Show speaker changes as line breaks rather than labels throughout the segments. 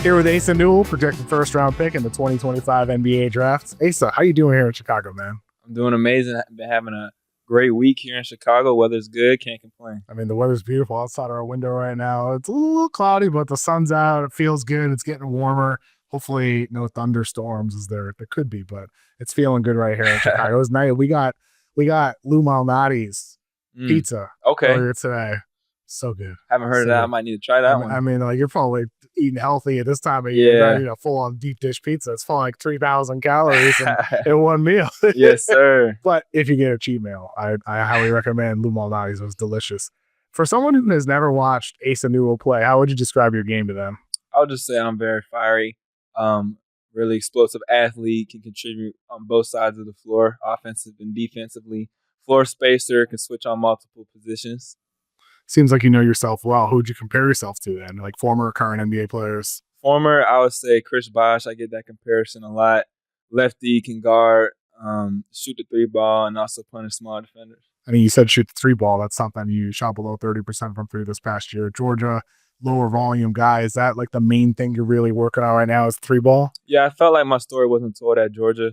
Here with Asa Newell, projected first-round pick in the 2025 NBA draft. Asa, how you doing here in Chicago, man?
I'm doing amazing. I've been having a great week here in Chicago. Weather's good. Can't complain.
I mean, the weather's beautiful outside our window right now. It's a little cloudy, but the sun's out. It feels good. It's getting warmer. Hopefully, no thunderstorms as there could be, but it's feeling good right here in Chicago. It was nice. We got Lou Malnati's pizza
Okay.
earlier today. So good.
Haven't heard of that. I might need to try that one.
I mean, like, you're probably eating healthy at this time of year.
Yeah.
Not eating a full-on deep dish pizza. It's full like 3,000 calories in one meal.
Yes, sir.
But if you get a cheat meal, I highly recommend Lou Malnati's. It was delicious. For someone who has never watched Asa Newell play, how would you describe your game to them?
I would just say I'm very fiery. Really explosive athlete, can contribute on both sides of the floor, offensive and defensively. Floor spacer, can switch on multiple positions.
Seems like you know yourself well. Who would you compare yourself to then? Like former or current NBA players?
Former, I would say Chris Bosh. I get that comparison a lot. Lefty, can guard, shoot the three ball, and also punish small defenders.
I mean, you said shoot the three ball. That's something you shot below 30% from three this past year. Georgia, lower volume guy. Is that like the main thing you're really working on right now is three ball?
Yeah, I felt like my story wasn't told at Georgia.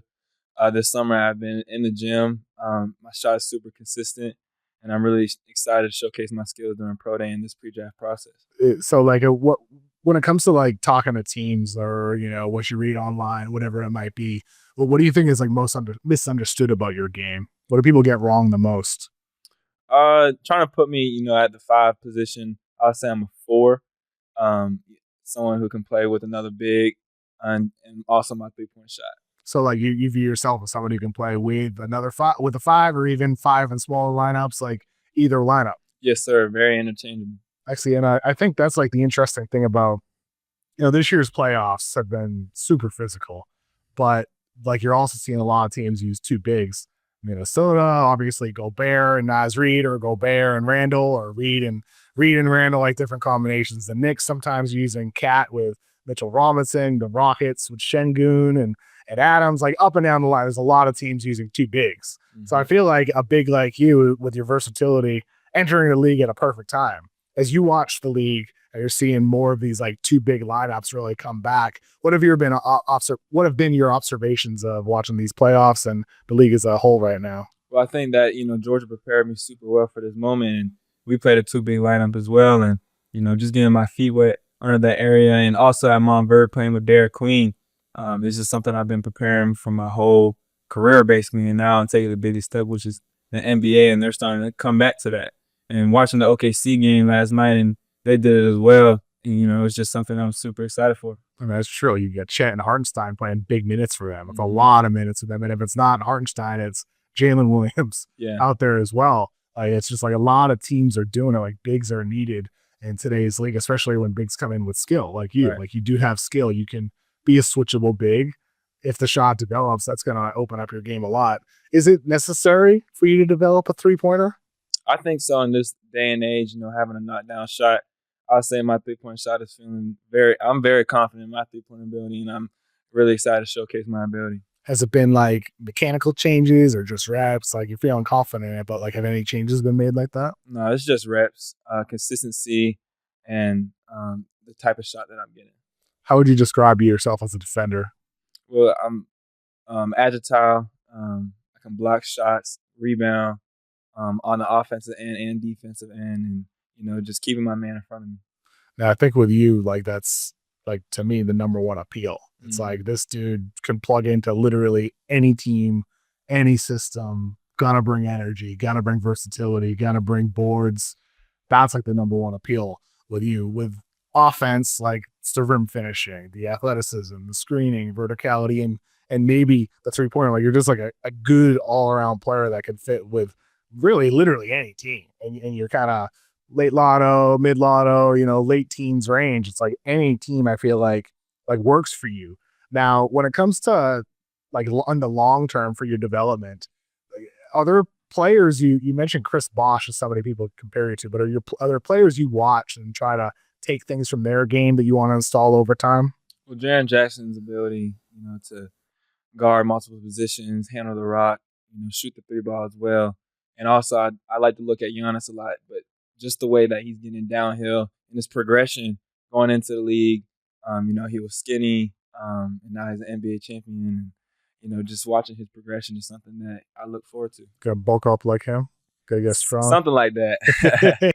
This summer I've been in the gym. My shot is super consistent, and I'm really excited to showcase my skills during pro day in this pre-draft process.
So like when it comes to like talking to teams or, you know, what you read online, whatever it might be, what do you think is like most misunderstood about your game? What do people get wrong the most?
Trying to put me, at the 5 position. I'll say I'm a 4. Someone who can play with another big and also my 3-point shot.
So like you view yourself as somebody who can play with another 5, with a 5 or even 5 in smaller lineups, like either lineup.
Yes, sir. Very interchangeable.
Actually, and I think that's like the interesting thing about, this year's playoffs have been super physical, but like you're also seeing a lot of teams use 2 bigs. Minnesota, obviously Gobert and Naz Reid, or Gobert and Randall, or Reid and Randall, like different combinations. The Knicks sometimes using Cat with Mitchell Robinson, the Rockets with Şengün and Adams, like up and down the line. There's a lot of teams using 2 bigs. Mm-hmm. So I feel like a big like you with your versatility entering the league at a perfect time. As you watch the league and you're seeing more of these like 2 big lineups really come back, what have been your observations of watching these playoffs and the league as a whole right now?
Well, I think that, Georgia prepared me super well for this moment, and we played a 2 big lineup as well, and, just getting my feet wet under that area. And also at Montverde playing with Derek Queen. This is something I've been preparing for my whole career, basically, and now I'm taking the biggest step, which is the NBA, and they're starting to come back to that. And watching the OKC game last night, and they did it as well. And, it's just something I'm super excited for.
I mean, that's true. You got Chet and Hartenstein playing big minutes for them. It's a lot of minutes for them. And if it's not Hartenstein, it's Jalen Williams out there as well. It's just like a lot of teams are doing it. Like bigs are needed in today's league, especially when bigs come in with skill like you. Right. Like you do have skill. You can be a switchable big. If the shot develops, that's going to open up your game a lot. Is it necessary for you to develop a 3-pointer?
I think so in this day and age, having a knockdown shot. I'll say my 3-point shot is I'm very confident in my 3-point ability, and I'm really excited to showcase my ability.
Has it been like mechanical changes or just reps? Like you're feeling confident in it, but like have any changes been made like that?
No, it's just reps, consistency, and the type of shot that I'm getting.
How would you describe yourself as a defender?
Well, I'm agile. I can block shots, rebound, on the offensive end and defensive end, and just keeping my man in front of me.
Now I think with you, like that's like to me the number one appeal. It's like this dude can plug into literally any team, any system, gonna bring energy, gonna bring versatility, gonna bring boards. That's like the number one appeal with you. With offense, like the rim finishing, the athleticism, the screening, verticality, and maybe the 3-pointer. Like you're just like a good all-around player that can fit with really literally any team. And you're kind of late lotto, mid lotto, late teens range. It's like any team I feel like works for you. Now, when it comes to like on the long term for your development, other players, you mentioned Chris Bosh as somebody people compare you to, but are there players you watch and try to take things from their game that you want to install over time?
Well, Jaren Jackson's ability, to guard multiple positions, handle the rock, shoot the 3 ball as well. And also, I like to look at Giannis a lot, but just the way that he's getting downhill and his progression going into the league, He was skinny, and now he's an NBA champion. And, just watching his progression is something that I look forward to.
Gotta bulk up like him. Gotta get strong.
Something like that.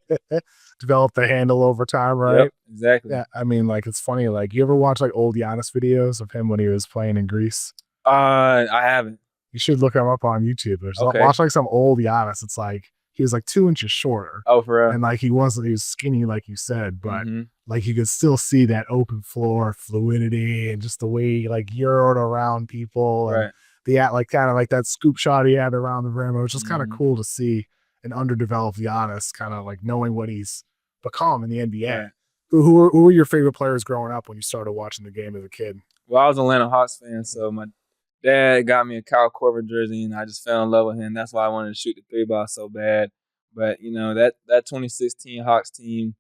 Develop the handle over time, right?
Yep, exactly.
Yeah, I mean, like, it's funny. Like, you ever watch like old Giannis videos of him when he was playing in Greece?
I haven't.
You should look him up on YouTube.
Okay.
Watch like some old Giannis. It's like he was like 2 inches shorter.
Oh, for real?
And like he was skinny, like you said, but
Mhm.
like you could still see that open floor fluidity and just the way he like euroed around people and
Right.
like kind of like that scoop shot he had around the rim. It was just kind of
Mhm.
cool to see an underdeveloped Giannis kind of like knowing what he's become in the NBA.
Right.
Who were your favorite players growing up when you started watching the game as a kid?
Well, I was an Atlanta Hawks fan, so my dad got me a Kyle Korver jersey, and I just fell in love with him. That's why I wanted to shoot the three ball so bad. But that 2016 Hawks team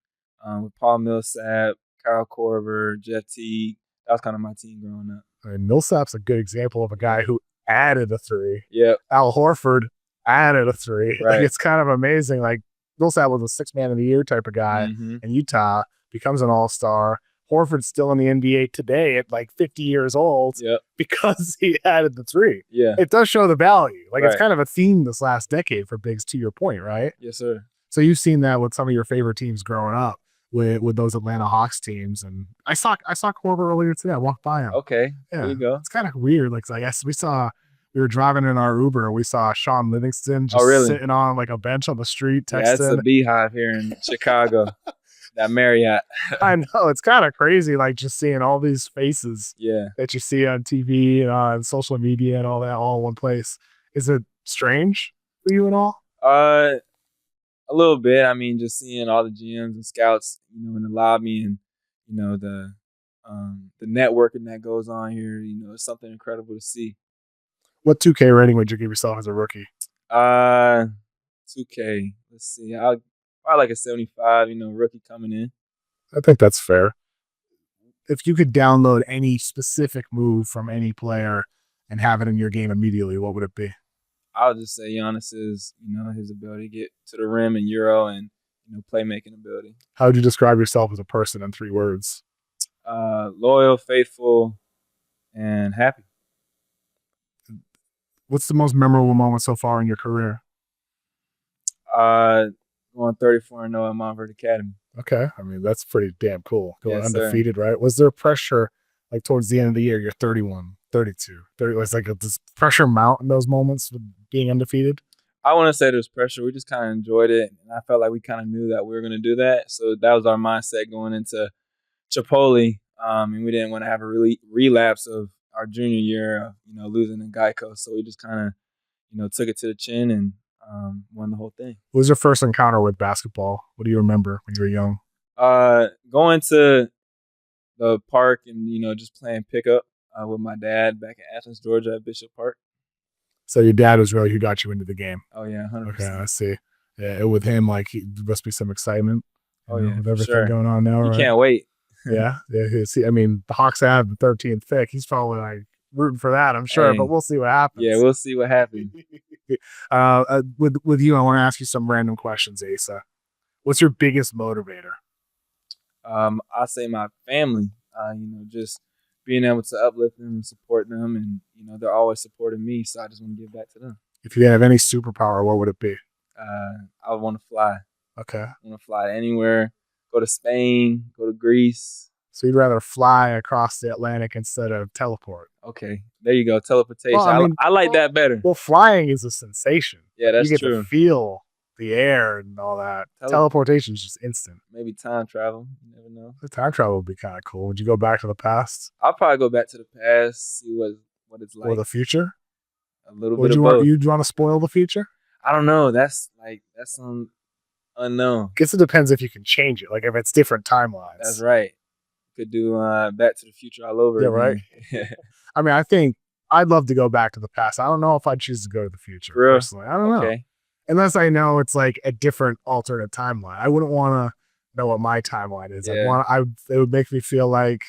with Paul Millsap, Kyle Korver, Jeff Teague, that was kind of my team growing up.
I mean, Millsap's a good example of a guy who added a three.
Yep.
Al Horford added a three.
Right.
Like, it's kind of amazing. Like, Millsap was a 6-man of the year type of guy
Mhm.
in Utah, becomes an all-star. Horford's still in the NBA today at like 50 years old
Yep.
because he added the three.
Yeah.
It does show the value. Like, it's
Right.
kind of a theme this last decade for bigs, to your point, right?
Yes, sir.
So you've seen that with some of your favorite teams growing up with those Atlanta Hawks teams. And I saw Korver earlier today. I walked by him.
Okay.
Yeah.
There you go.
It's kind of weird. Like, I guess we were driving in our Uber and we saw Sean Livingston just
really?
sitting on like a bench on the street
Yeah, that's a
texting.
beehive here in Chicago. That Marriott.
I know, it's kind of crazy, like just seeing all these faces
Yeah.
that you see on TV and on social media and all that all in one place. Is it strange for you at all?
A little bit. I mean, just seeing all the GMs and scouts, in the lobby, and the networking that goes on here. It's something incredible to see.
What 2K rating would you give yourself as a rookie?
2K. Let's see. I'll probably like a 75. Rookie coming in.
I think that's fair. If you could download any specific move from any player and have it in your game immediately, what would it be?
I would just say Giannis's, his ability to get to the rim and Euro and playmaking ability.
How would you describe yourself as a person in 3 words?
Loyal, faithful, and happy.
What's the most memorable moment so far in your career?
Going 34-0 at Montverde Academy.
Okay. I mean, that's pretty damn cool. Going
Yes, sir.
undefeated, right? Was there pressure like towards the end of the year? You're 31, 32, 30. Was like this pressure mount in those moments with being undefeated?
I want to say there's pressure. We just kind of enjoyed it. And I felt like we kind of knew that we were going to do that. So that was our mindset going into Chipotle. And we didn't want to have a really relapse of our junior year of, losing in Geico. So we just kind of, took it to the chin and won the whole thing.
What was your first encounter with basketball? What do you remember when you were young?
Going to the park and, just playing pickup with my dad back in Athens, Georgia at Bishop Park.
So your dad was really who got you into the game.
Oh, yeah, 100%.
Okay, I see. Yeah, with him, like, there must be some excitement.
Oh, yeah,
with
for
everything
sure.
going on now,
You
right?
can't wait.
Yeah. See, I mean, the Hawks have the 13th pick. He's probably like rooting for that, I'm sure,
Hey.
but we'll see what happens.
Yeah, we'll see what happens.
With you, I want to ask you some random questions, Asa. What's your biggest motivator?
I say my family, just being able to uplift them and support them, and they're always supporting me, so I just want to give back to them.
If you have any superpower, what would it be?
I would want to fly.
Okay.
I want to fly anywhere, go to Spain, go to Greece.
So you'd rather fly across the Atlantic instead of teleport.
Okay, there you go, teleportation.
Well, I mean,
I like that better.
Well, flying is a sensation.
Yeah, that's
you get
true.
to feel the air and all that. Teleportation is just instant.
Maybe time travel. You never know.
The time travel would be kind of cool. Would you go back to the past
I'll probably go back to the past, see what it's like.
or the future?
A little
Would
bit
you
of both.
you'd want to spoil the future?
I don't know. That's some unknown.
Guess it depends if you can change it. Like if it's different timelines.
That's right. Could do Back to the Future all over.
Yeah,
again.
right. I mean, I think I'd love to go back to the past. I don't know if I'd choose to go to the future
For real?
personally. I don't know.
Okay.
Unless I know it's like a different alternate timeline. I wouldn't want to know what my timeline is.
Yeah.
It would make me feel like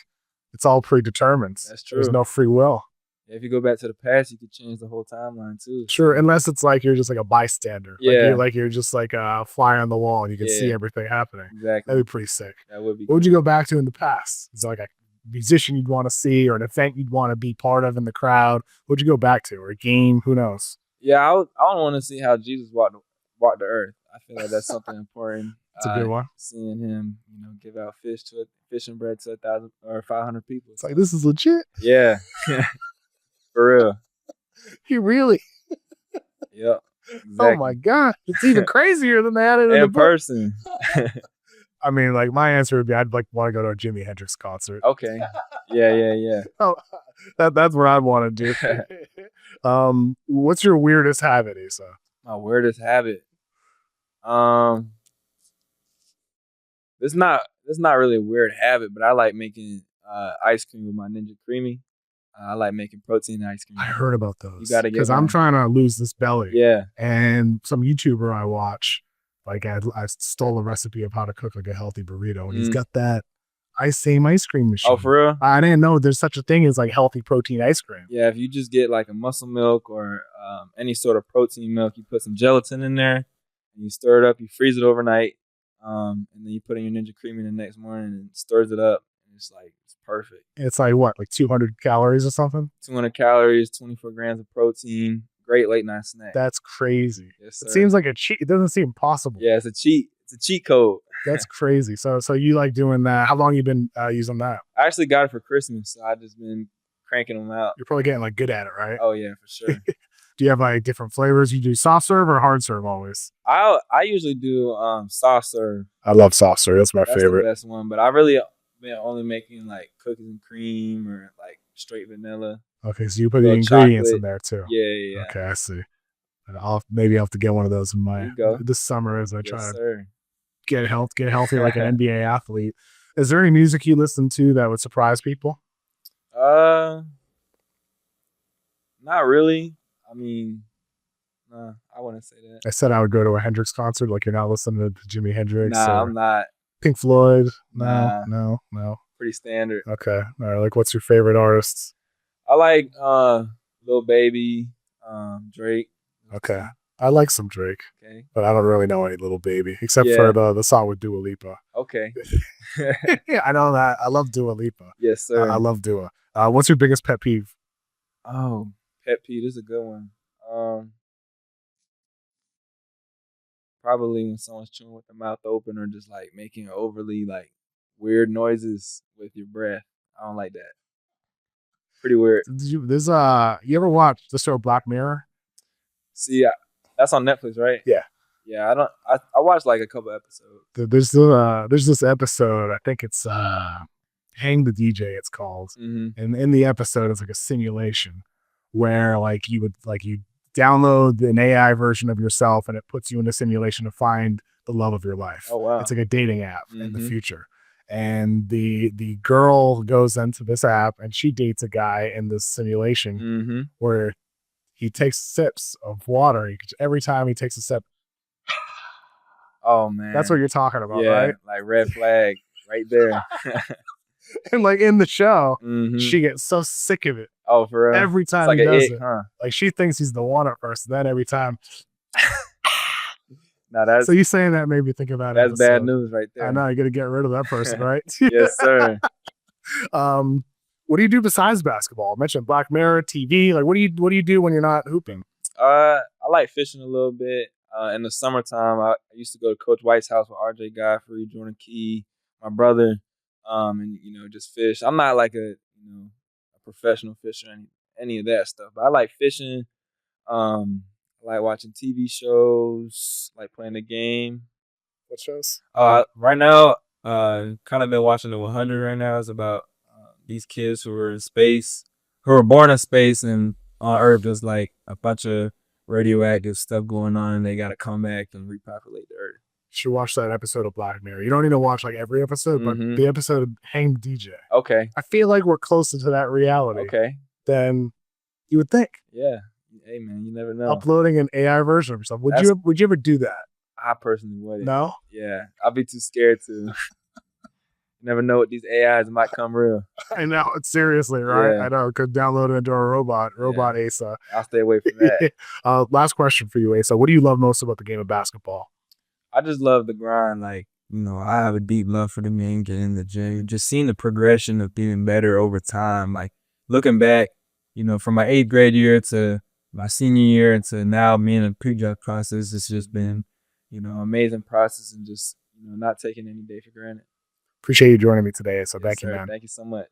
it's all predetermined.
That's true.
There's no free will.
If you go back to the past, you could change the whole timeline too.
Sure, unless it's like you're just like a bystander.
Yeah.
You're just like a fly on the wall and you can see
Yeah.
everything happening.
Exactly.
That'd be pretty sick.
That would be.
What would you go back to in the past? Is it like a musician you'd want to see or an event you'd want to be part of in the crowd? What'd you go back to? Or a game? Who knows?
Yeah, I don't want to see how Jesus walked the earth. I feel like that's something important.
It's a good one.
Seeing him, give out fish and bread to 1,000 or 500 people.
It's like, this is legit.
Yeah, for real.
You really?
Yep. Exactly.
Oh my God. It's even crazier than that in the book.
person.
I mean, like my answer would be I'd like want to go to a Jimi Hendrix concert.
Okay. Yeah.
Oh, that's what I'd want to do. What's your weirdest habit, Asa?
My weirdest habit. It's not really a weird habit, but I like making ice cream with my Ninja Creami. I like making protein ice cream.
I heard about those.
You gotta get
because I'm trying to lose this belly.
Yeah.
And some YouTuber I watch, like I stole a recipe of how to cook like a healthy burrito, and he's got that same ice cream machine.
Oh, for real?
I didn't know there's such a thing as like healthy protein ice cream.
Yeah, if you just get like a muscle milk or any sort of protein milk, you put some gelatin in there, and you stir it up. You freeze it overnight, and then you put in your Ninja Creami the next morning, and it stirs it up. And it's perfect.
It's like what, like 200 calories or something?
200 calories, 24 grams of protein. Great late night snack.
That's crazy.
Yes, sir.
It seems like a cheat. It doesn't seem possible.
Yeah, it's a cheat. It's a cheat code.
That's crazy. So you like doing that? How long you been using that?
I actually got it for Christmas, so I just been cranking them out.
You're probably getting like good at it, right?
Oh yeah, for sure.
Do you have like different flavors? You do soft serve or hard serve always?
I usually do soft serve.
I love soft serve. That's my favorite.
The best one, but I really been only making like cookies and cream or like straight vanilla.
Okay, so you put the ingredients in there too.
Yeah.
Okay, I see. And I'll have to get one of those in my this summer as I try to get healthy like an NBA athlete. Is there any music you listen to that would surprise people?
Not really. I mean, nah, I wouldn't say that.
I said I would go to a Hendrix concert. Like, you're not listening to Jimi Hendrix?
Nah, I'm not.
Pink Floyd?
Nah.
No.
Pretty standard.
Okay. All right. Like, what's your favorite artist?
I like Lil Baby, Drake.
Okay. I like some Drake.
Okay.
But I don't really know any Lil Baby, except for the song with Dua Lipa.
Okay.
Yeah, I know that. I love Dua Lipa.
Yes, sir.
I love Dua. What's your biggest pet peeve?
Oh, pet peeve. This is a good one. Probably when someone's chewing with their mouth open or just like making overly like weird noises with your breath. I don't like that. Pretty weird.
You ever watch the show Black Mirror?
See, that's on Netflix, right?
Yeah.
Yeah, I watched like a couple episodes.
There's this episode, I think it's Hang the DJ, it's called.
Mm-hmm.
And in the episode, it's like a simulation where like you download an AI version of yourself and it puts you in a simulation to find the love of your life.
Oh wow.
It's like a dating app in the future. And the girl goes into this app and she dates a guy in this simulation where he takes sips of water. Every time he takes a sip.
Oh man.
That's what you're talking about, right?
Like red flag right there.
And like in the show, she gets so sick of it.
Oh, for real?
Every time
like
he does
it, huh?
Like she thinks he's the one at first, and then every time.
So
you saying that made me think about it.
That's bad news right there.
I know, you got to get rid of that person, right?
Yes, sir.
What do you do besides basketball? I mentioned Black Mirror, TV. Like, what do you do when you're not hooping?
I like fishing a little bit. In the summertime, I used to go to Coach White's house with RJ Godfrey, Jordan Key, my brother, and just fish. I'm not like a professional fisher or any of that stuff, but I like fishing. I like watching TV shows, like playing the game.
What shows?
Right now, kind of been watching the 100 right now. It's about these kids who were in space, who were born in space, and on Earth there's like a bunch of radioactive stuff going on, and they got to come back and repopulate the Earth.
You should watch that episode of Black Mirror. You don't need to watch like every episode, but the episode of Hang the DJ.
Okay.
I feel like we're closer to that reality than you would think.
Yeah. Hey man, you never know.
Uploading an AI version of yourself. Would you ever do that?
I personally wouldn't.
No?
Yeah. I'd be too scared to. You never know what these AIs might come real.
I know. Seriously, right?
Yeah.
I know. Could download it into a robot Asa.
I'll stay away from that.
Last question for you, Asa. What do you love most about the game of basketball?
I just love the grind, like I have a deep love for the game, getting in the gym, just seeing the progression of getting better over time. Like looking back, from my 8th grade year to my senior year and to now being in the pre-draft process, it's just been, amazing process and just, not taking any day for granted.
Appreciate you joining me today. So
Yes,
thank you,
sir.
man.
Thank you so much.